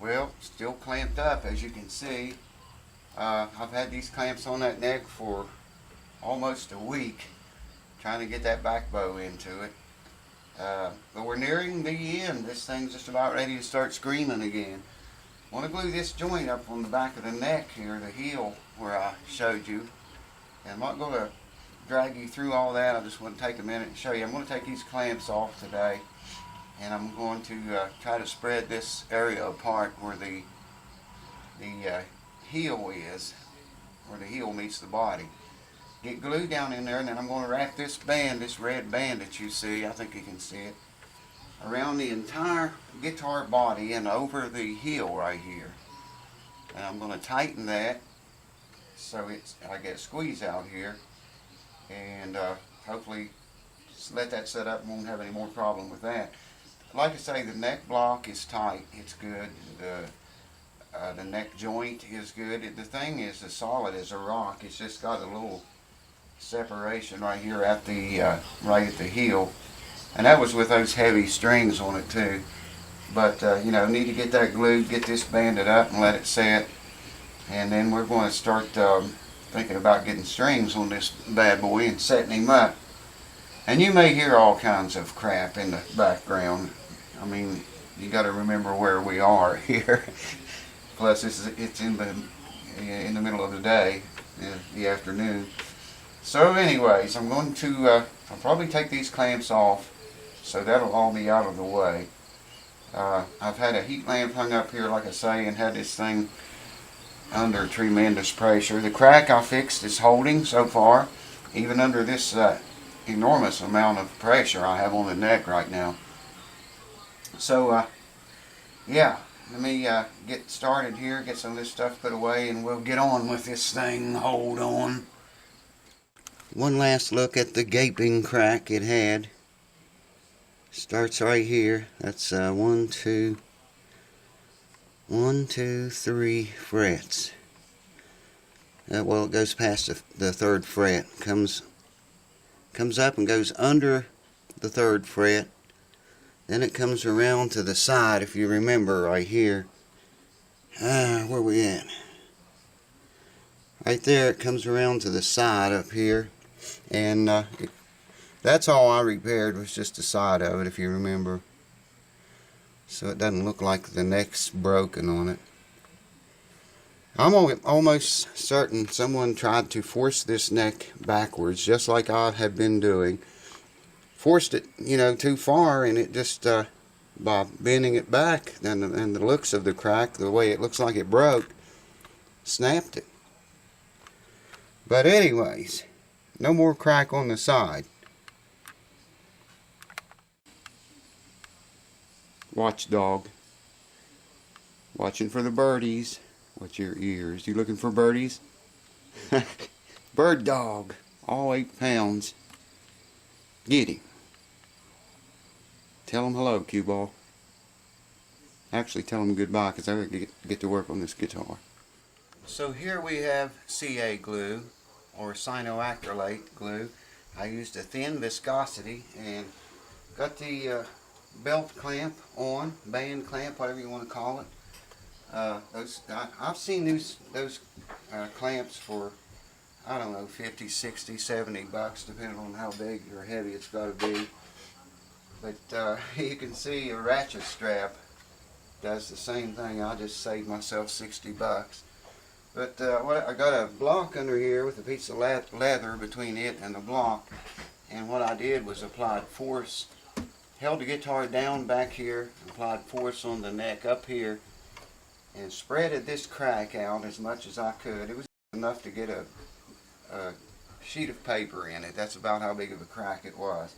Well, still clamped up, as you can see. I've had these clamps on that neck for almost a week, trying to get that back bow into it. But we're nearing the end. This thing's just about ready to start screaming again. I want to glue this joint up on the back of the neck here, the heel where I showed you. And I'm not going to drag you through all that. I just want to take a minute and show you. I'm going to take these clamps off today, and I'm going to try to spread this area apart where the heel is, where the heel meets the body. Get glue down in there, and then I'm going to wrap this band, this red band that you see, I think you can see it, around the entire guitar body and over the heel right here. And I'm going to tighten that so I get a squeeze out here, and hopefully just let that set up and won't have any more problem with that. Like I say, the neck block is tight, it's good. The neck joint is good. The thing is as solid as a rock. It's just got a little separation right here at the right at the heel, and that was with those heavy strings on it too. But you know, need to get that glued, get this banded up and let it set, and then we're going to start thinking about getting strings on this bad boy and setting him up. And you may hear all kinds of crap in the background. I mean, you got to remember where we are here. Plus, it's in the middle of the day, the afternoon. So, anyways, I'm going to I'll probably take these clamps off, so that'll all be out of the way. I've had a heat lamp hung up here, like I say, and had this thing under tremendous pressure. The crack I fixed is holding so far, even under this enormous amount of pressure I have on the neck right now. So, yeah, let me get started here, get some of this stuff put away, and we'll get on with this thing. Hold on. One last look at the gaping crack it had. Starts right here. That's 1, 2, 3 frets. Well, it goes past the 3rd fret. Comes up and goes under the 3rd fret. Then it comes around to the side, if you remember, right here. Where we at? Right there, it comes around to the side up here. And that's all I repaired, was just the side of it, if you remember. So it doesn't look like the neck's broken on it. I'm almost certain someone tried to force this neck backwards, just like I have been doing. Forced it, you know, too far, and it just, by bending it back, and the looks of the crack, the way it looks like it broke, snapped it. But anyways, no more crack on the side. Watchdog. Watching for the birdies. Watch your ears. You looking for birdies? Bird dog. All 8 pounds. Get him. Tell him hello, cue ball. Actually, tell him goodbye, because I got to get to work on this guitar. So here we have CA glue, or cyanoacrylate glue. I used a thin viscosity and got the belt clamp on, band clamp, whatever you want to call it. I've seen those clamps for, I don't know, 50, 60, 70 bucks, depending on how big or heavy it's got to be. But you can see a ratchet strap does the same thing. I just saved myself 60 bucks. But I got a block under here with a piece of leather between it and the block. And what I did was applied force, held the guitar down back here, applied force on the neck up here, and spreaded this crack out as much as I could. It was enough to get a sheet of paper in it. That's about how big of a crack it was.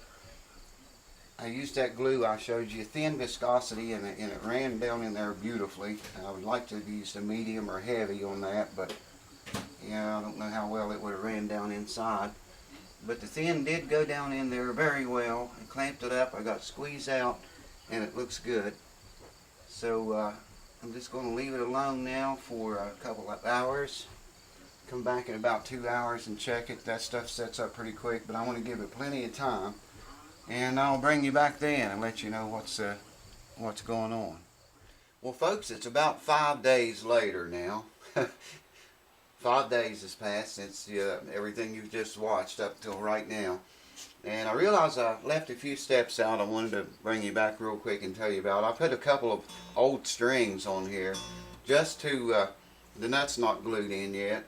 I used that glue I showed you, thin viscosity, and it ran down in there beautifully. I would like to have used a medium or heavy on that, but yeah, I don't know how well it would have ran down inside. But the thin did go down in there very well. I clamped it up, I got squeezed out, and it looks good. So I'm just going to leave it alone now for a couple of hours. Come back in about 2 hours and check it. That stuff sets up pretty quick, but I want to give it plenty of time. And I'll bring you back then and let you know what's going on. Well, folks, it's about 5 days later now. 5 days has passed since everything you've just watched up till right now. And I realized I left a few steps out I wanted to bring you back real quick and tell you about. I put a couple of old strings on here just to, the nut's not glued in yet,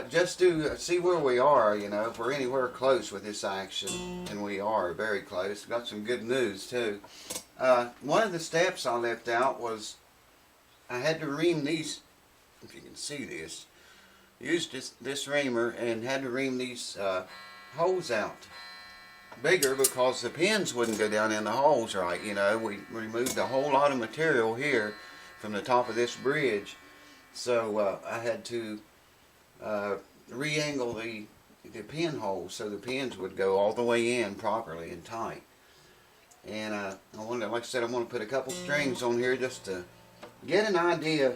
just to see where we are, you know, if we're anywhere close with this action. And we are very close. Got some good news too. One of the steps I left out was I had to ream these, if you can see this, used this reamer and had to ream these holes out bigger because the pins wouldn't go down in the holes right. You know, we removed a whole lot of material here from the top of this bridge, so I had to re-angle the pin holes so the pins would go all the way in properly and tight. And I wanted, like I said, I want to put a couple strings on here just to get an idea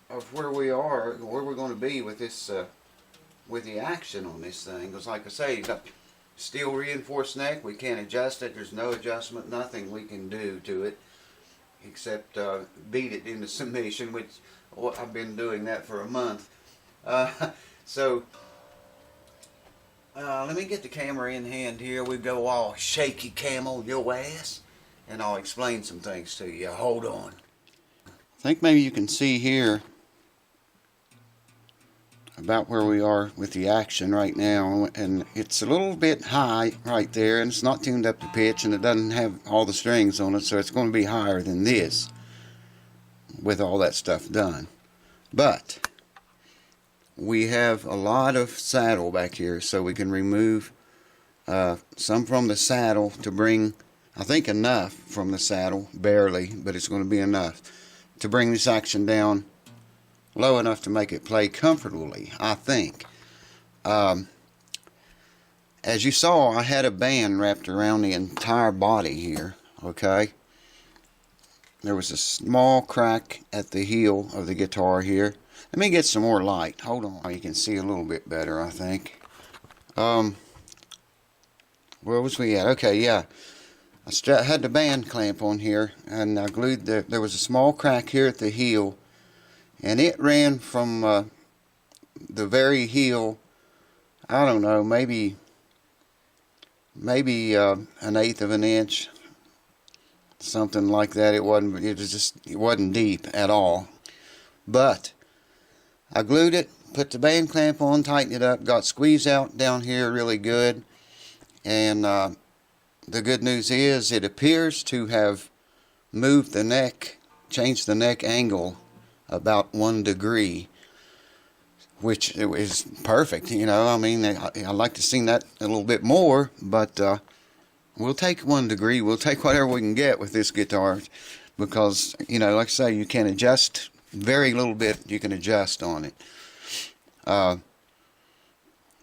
of where we are, where we're going to be with this, with the action on this thing. Because, like I say, it's got steel reinforced neck. We can't adjust it. There's no adjustment, nothing we can do to it except beat it into submission, which I've been doing that for a month. So let me get the camera in hand here. We go all shaky cam your ass, and I'll explain some things to you. Hold on. I think maybe you can see here about where we are with the action right now, and it's a little bit high right there, and it's not tuned up to pitch, and it doesn't have all the strings on it, so it's going to be higher than this with all that stuff done. But we have a lot of saddle back here, so we can remove some from the saddle to bring, I think, enough from the saddle, barely, but it's going to be enough to bring this action down low enough to make it play comfortably, I think. As you saw, I had a band wrapped around the entire body here, okay? There was a small crack at the heel of the guitar here. Let me get some more light. Hold on. You can see a little bit better, I think. Where was we at? Okay, yeah. I had the band clamp on here, and I glued there was a small crack here at the heel, and it ran from the very heel, I don't know, maybe an eighth of an inch, something like that. It wasn't deep at all. But I glued it, put the band clamp on, tightened it up, got squeeze out down here really good, and the good news is it appears to have moved the neck, changed the neck angle about 1 degree, which is perfect. You know, I mean, I'd like to see that a little bit more, but we'll take 1 degree. We'll take whatever we can get with this guitar, because, you know, like I say, you can adjust very little bit. You can adjust on it. The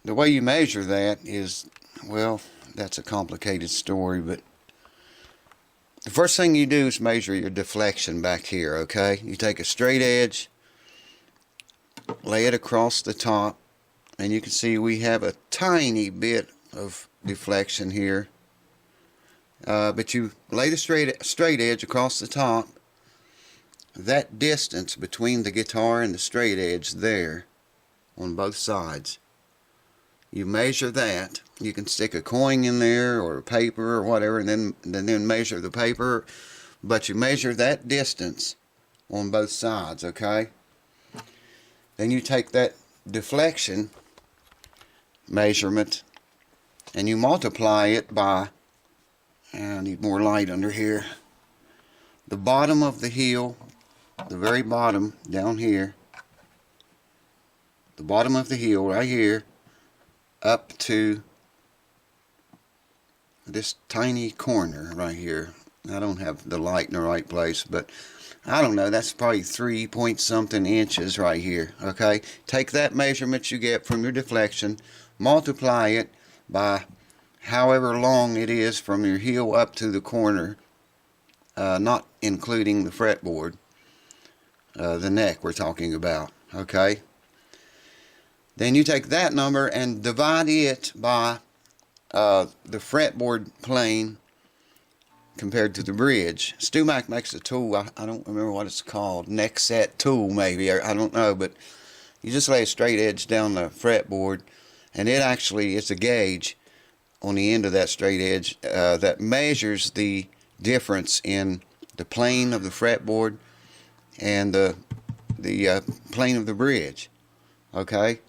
way you measure that is, well, that's a complicated story, but the first thing you do is measure your deflection back here, okay? You take a straight edge, lay it across the top, and you can see we have a tiny bit of deflection here. But you lay the straight edge across the top. That distance between the guitar and the straight edge there on both sides, you measure that. You can stick a coin in there or a paper or whatever, and then measure the paper, but you measure that distance on both sides, okay? Then you take that deflection measurement and you multiply it by, I need more light under here, the bottom of the heel, the very bottom down here, the bottom of the heel right here, up to this tiny corner right here. I don't have the light in the right place, but I don't know, that's probably 3 point something inches right here, okay? Take that measurement you get from your deflection, multiply it by however long it is from your heel up to the corner, not including the fretboard, the neck we're talking about, okay? Then you take that number and divide it by the fretboard plane compared to the bridge. StewMac makes a tool, I don't remember what it's called, neck set tool maybe, I don't know, but you just lay a straight edge down the fretboard, and it actually, it's a gauge on the end of that straight edge that measures the difference in the plane of the fretboard and the plane of the bridge. Okay,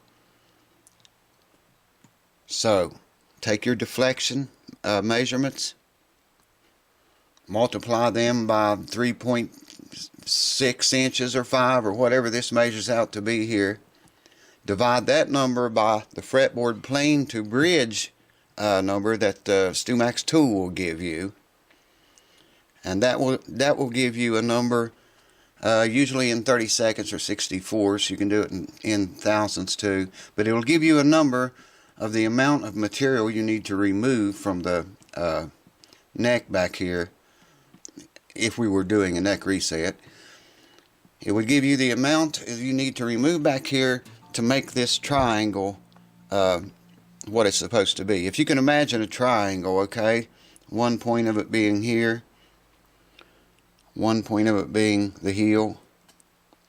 so take your deflection measurements, multiply them by 3.6 inches or 5 or whatever this measures out to be here. Divide that number by the fretboard plane to bridge number that the StewMac's tool will give you, and that will give you a number usually in 30 seconds or 64, so you can do it in thousandths too, but it will give you a number of the amount of material you need to remove from the neck back here. If we were doing a neck reset, it would give you the amount you need to remove back here to make this triangle what it's supposed to be. If you can imagine a triangle, okay, one point of it being here, one point of it being the heel,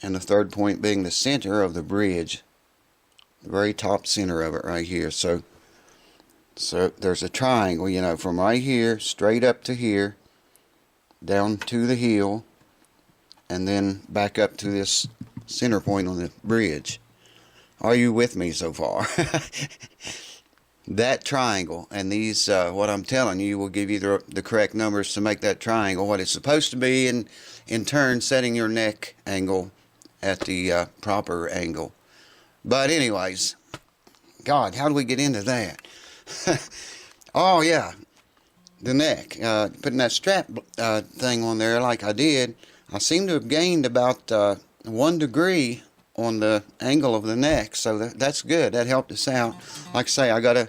and the third point being the center of the bridge, the very top center of it right here. So there's a triangle, you know, from right here straight up to here, down to the heel, and then back up to this center point on the bridge. Are you with me so far? That triangle and these, what I'm telling you, will give you the correct numbers to make that triangle what it's supposed to be, and in turn setting your neck angle at the proper angle. But anyways, God, how do we get into that? Oh yeah, the neck. Putting that strap thing on there like I did, I seem to have gained about 1 degree on the angle of the neck, so that's good. That helped us out. Like I say, I gotta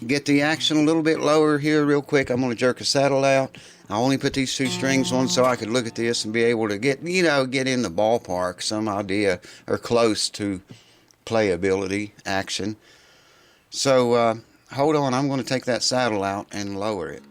get the action a little bit lower here real quick. I'm gonna jerk a saddle out. I only put these 2 strings on so I could look at this and be able to get, you know, get in the ballpark, some idea or close to playability action. So hold on, I'm going to take that saddle out and lower it.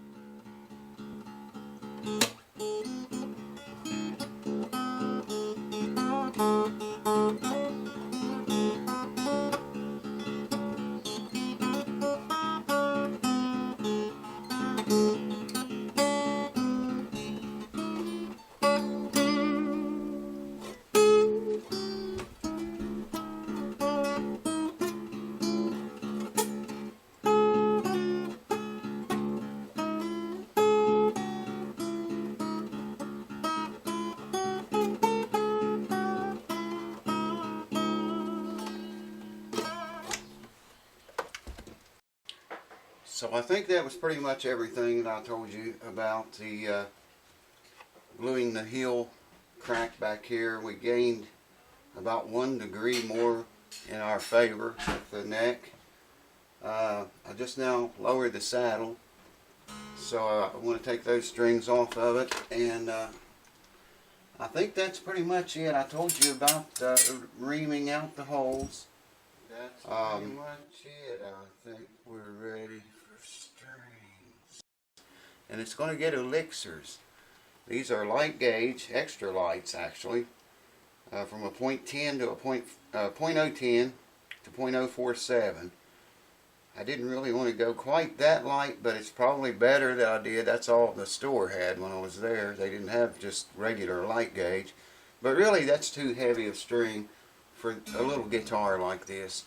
So I think that was pretty much everything that I told you about the gluing the heel crack back here. We gained about 1 degree more in our favor with the neck. I just now lowered the saddle, so I want to take those strings off of it, and I think that's pretty much it. I told you about reaming out the holes. That's pretty much it. I think we're ready for strings. And it's going to get Elixors. These are light gauge, extra lights actually, from a .10 to a .010 to .047. I didn't really want to go quite that light, but it's probably better that I did. That's all the store had when I was there. They didn't have just regular light gauge. But really, that's too heavy of string for a little guitar like this.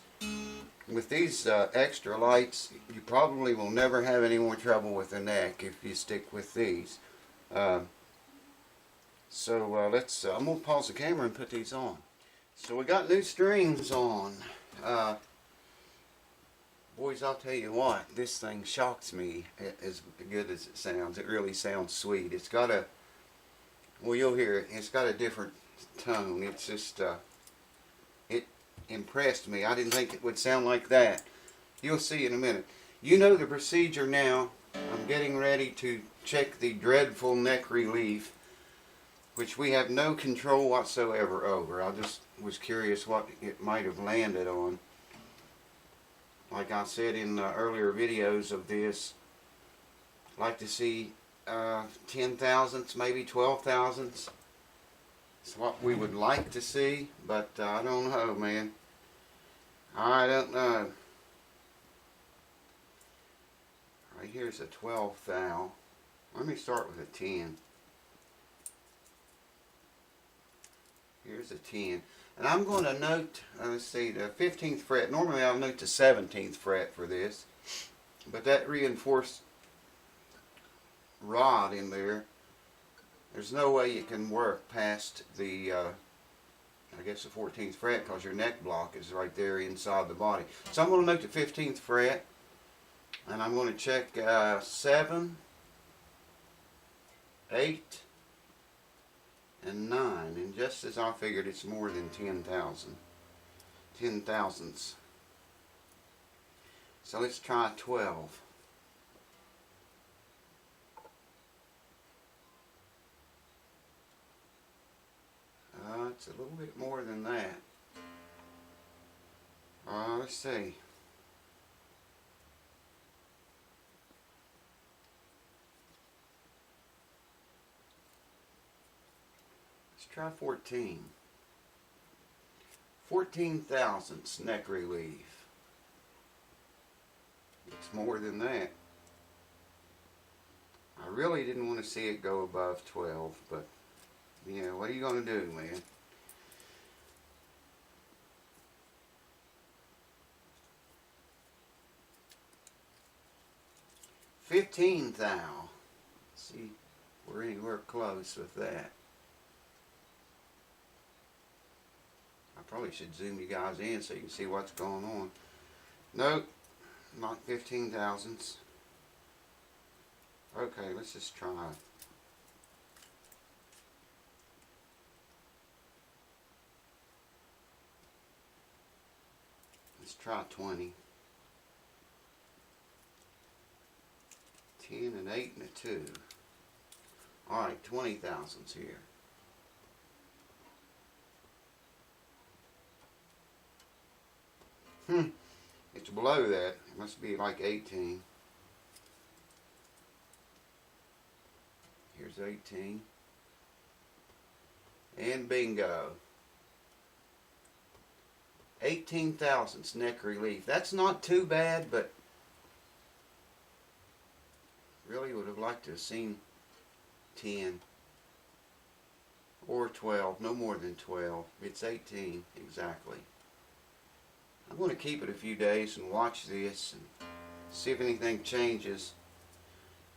With these extra lights, you probably will never have any more trouble with the neck if you stick with these. So let's, I'm going to pause the camera and put these on. So we got new strings on. Boys, I'll tell you what, this thing shocks me as good as it sounds. It really sounds sweet. It's got a, well, you'll hear it, it's got a different tone. It's just, it impressed me. I didn't think it would sound like that. You'll see in a minute. You know the procedure now. I'm getting ready to check the dreadful neck relief, which we have no control whatsoever over. I just was curious what it might have landed on. Like I said in earlier videos of this, I'd like to see 10 thousandths, maybe 12 thousandths. It's what we would like to see, but I don't know, man. I don't know. Right here's a 12 thou. Let me start with a 10. Here's a 10. And I'm going to note, let's see, the 15th fret. Normally I'll note the 17th fret for this. But that reinforced rod in there, there's no way it can work past the, I guess the 14th fret, because your neck block is right there inside the body. So I'm going to note the 15th fret, and I'm going to check 7, 8, and 9. And just as I figured, it's more than 10 thousandths. So let's try 12. It's a little bit more than that. Let's see. Let's try 14. 14 thousandths neck relief. It's more than that. I really didn't want to see it go above 12, but yeah, what are you going to do, man? 15 thou. See, we're anywhere close with that. I probably should zoom you guys in so you can see what's going on. Nope, not 15 thousandths. Okay, let's just try. Let's try 20. 10 and 8 and a 2. Alright, 20 thousandths here. It's below that. It must be like 18. Here's 18. And bingo. 18 thousandths neck relief. That's not too bad, but really would have liked to have seen 10 or 12, no more than 12. It's 18 exactly. I'm going to keep it a few days and watch this and see if anything changes.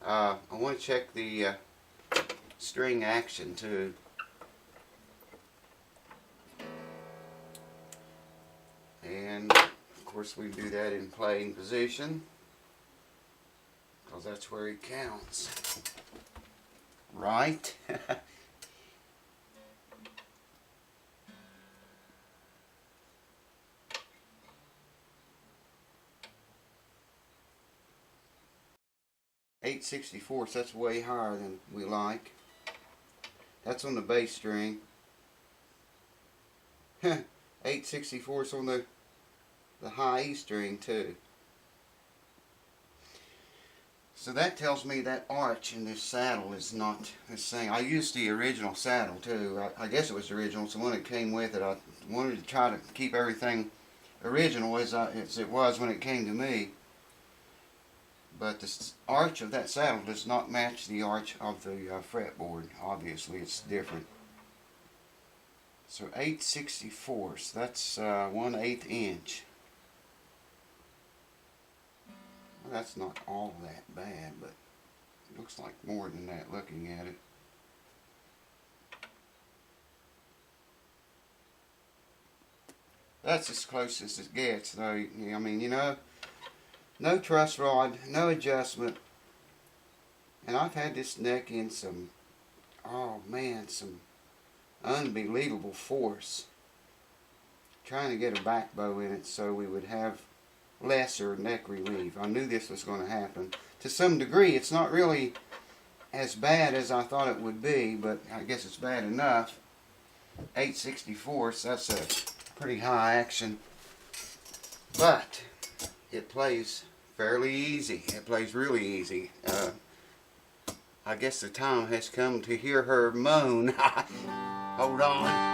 I want to check the string action too. And of course we do that in playing position, because that's where it counts. Right? .864, so that's way higher than we like. That's on the bass string. 864 is on the high E string too. So that tells me that arch in this saddle is not the same. I used the original saddle too. I guess it was original, so when it came with it, I wanted to try to keep everything original as it was when it came to me. But the arch of that saddle does not match the arch of the fretboard. Obviously, it's different. So 864, so that's 1/8 inch. Well, that's not all that bad, but it looks like more than that looking at it. That's as close as it gets, though. I mean, you know, no truss rod, no adjustment. And I've had this neck in some, oh man, some unbelievable force. Trying to get a back bow in it so we would have lesser neck relief. I knew this was going to happen. To some degree, it's not really as bad as I thought it would be, but I guess it's bad enough. 864, so that's a pretty high action. But it plays fairly easy. It plays really easy. I guess the time has come to hear her moan. Hold on.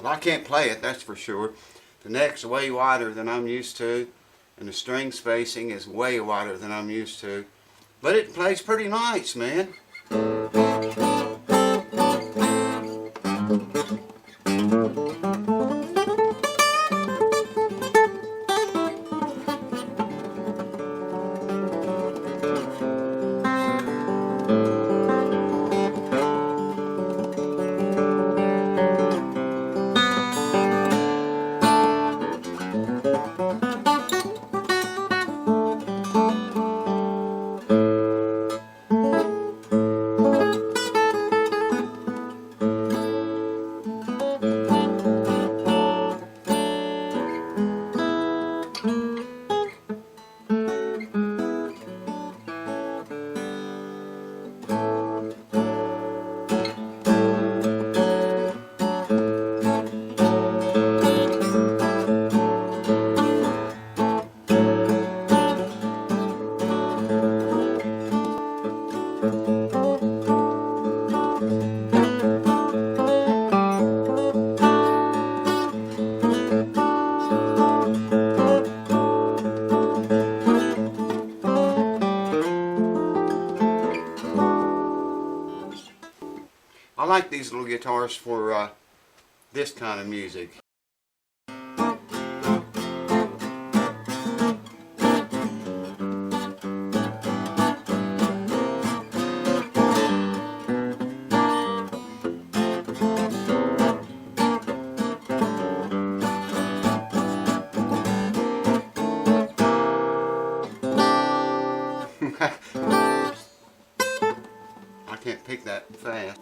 I can't play it, that's for sure. The neck's way wider than I'm used to, and the string spacing is way wider than I'm used to. But it plays pretty nice, man. I like these little guitars for this kind of music. I can't pick that fast.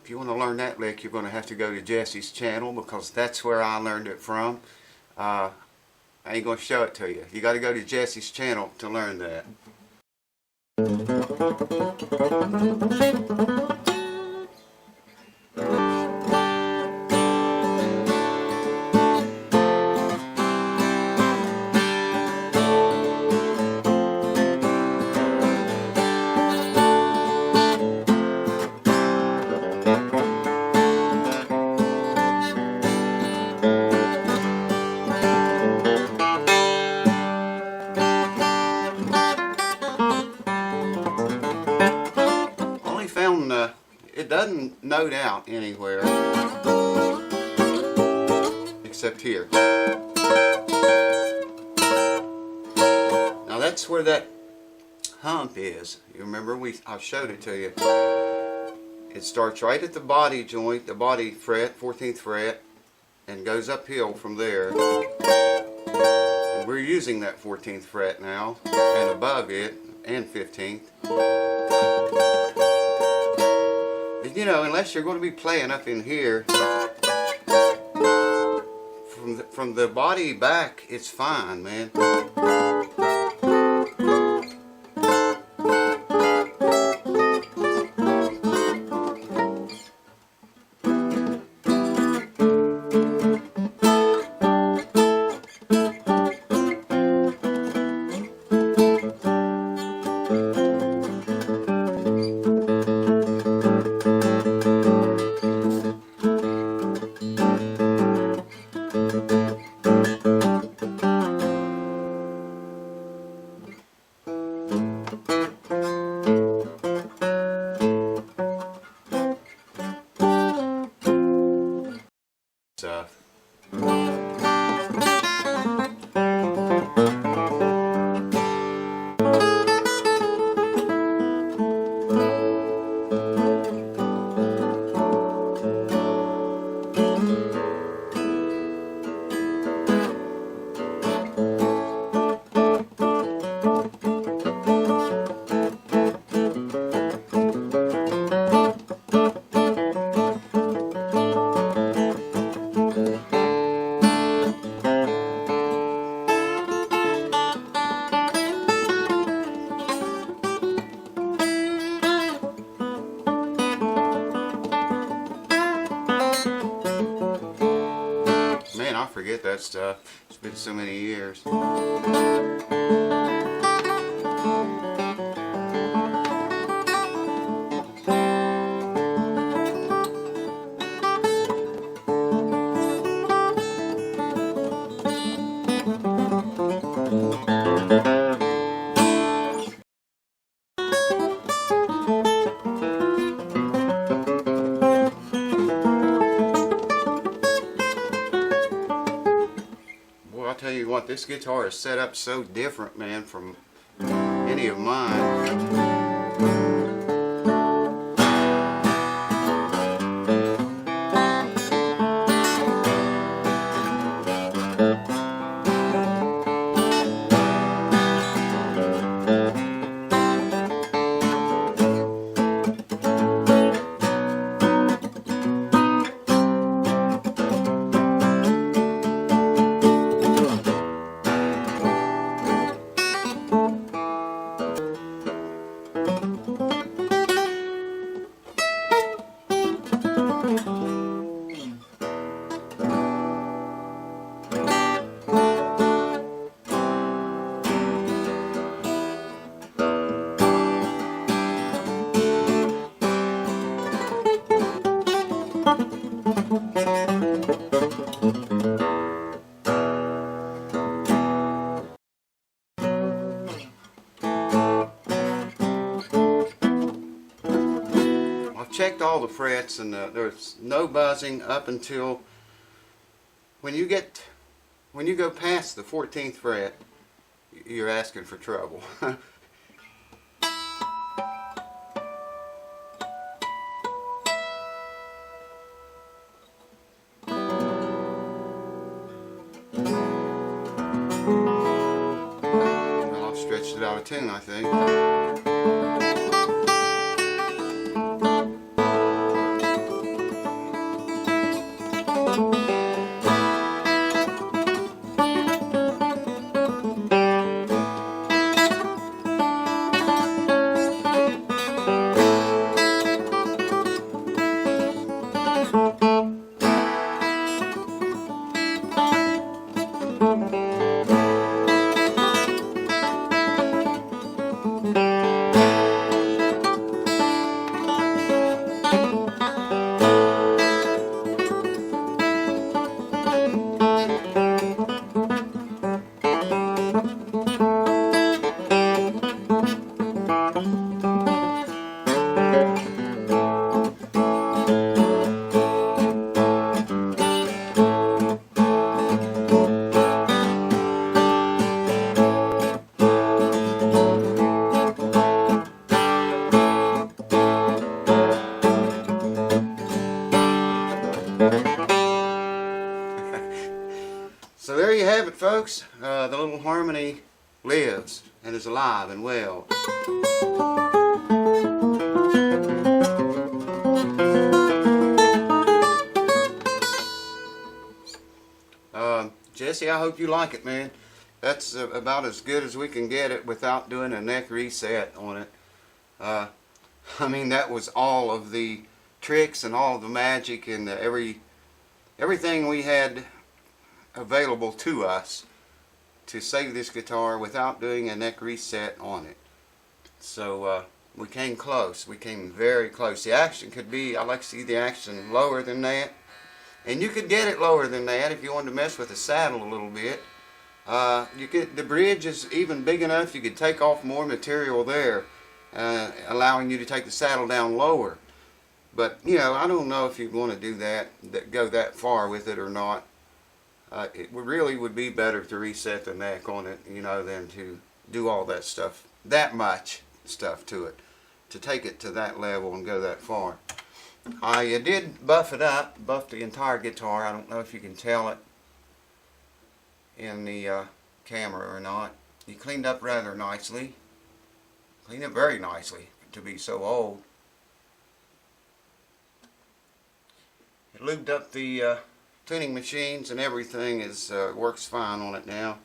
If you want to learn that lick, you're going to have to go to Jesse's channel, because that's where I learned it from. I ain't going to show it to you. You got to go to Jesse's channel to learn that. note out anywhere except here. Now that's where that hump is. You remember I showed it to you. It starts right at the body joint, the body fret, 14th fret, and goes uphill from there. And we're using that 14th fret now, and above it, and 15th. And, you know, unless you're going to be playing up in here, from the body back, it's fine, man. Stuff. Man, I forget that stuff. It's been so many years. I'll tell you what, this guitar is set up so different, man, from any of mine. Checked all the frets, and there's no buzzing up until when you go past the 14th fret, you're asking for trouble. Well, I've stretched it out of tune, I think. So there you have it, folks. The little harmony lives and is alive and well. Jesse, I hope you like it, man. That's about as good as we can get it without doing a neck reset on it. I mean, that was all of the tricks and all of the magic and everything we had available to us to save this guitar without doing a neck reset on it. So we came close. We came very close. The action could be, I like to see the action lower than that. And you could get it lower than that if you wanted to mess with the saddle a little bit. The bridge is even big enough you could take off more material there, allowing you to take the saddle down lower. But, you know, I don't know if you'd want to do that, go that far with it or not. It really would be better to reset the neck on it, you know, than to do all that stuff, that much stuff to it, to take it to that level and go that far. I did buff it up, buff the entire guitar. I don't know if you can tell it in the camera or not. He cleaned up rather nicely. Cleaned up very nicely to be so old. It lubed up the tuning machines and everything is works fine on it now.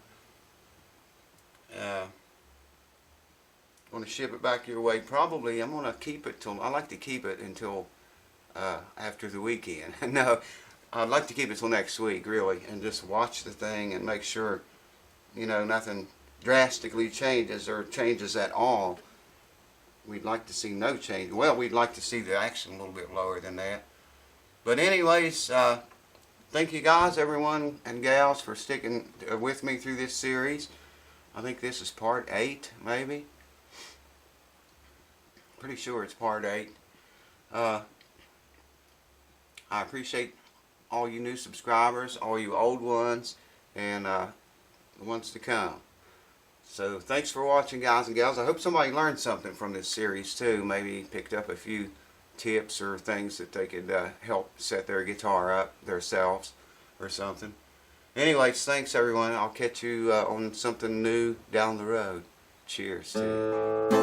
Going to ship it back your way. Probably I'm going to keep it till, I like to keep it until after the weekend. No, I'd like to keep it till next week, really, and just watch the thing and make sure, you know, nothing drastically changes or changes at all. We'd like to see no change. Well, we'd like to see the action a little bit lower than that. But anyways, thank you guys, everyone and gals, for sticking with me through this series. I think this is part 8, maybe. Pretty sure it's part 8. I appreciate all you new subscribers, all you old ones, and the ones to come. So thanks for watching, guys and gals. I hope somebody learned something from this series too. Maybe picked up a few tips or things that they could help set their guitar up themselves or something. Anyways, thanks everyone. I'll catch you on something new down the road. Cheers to you.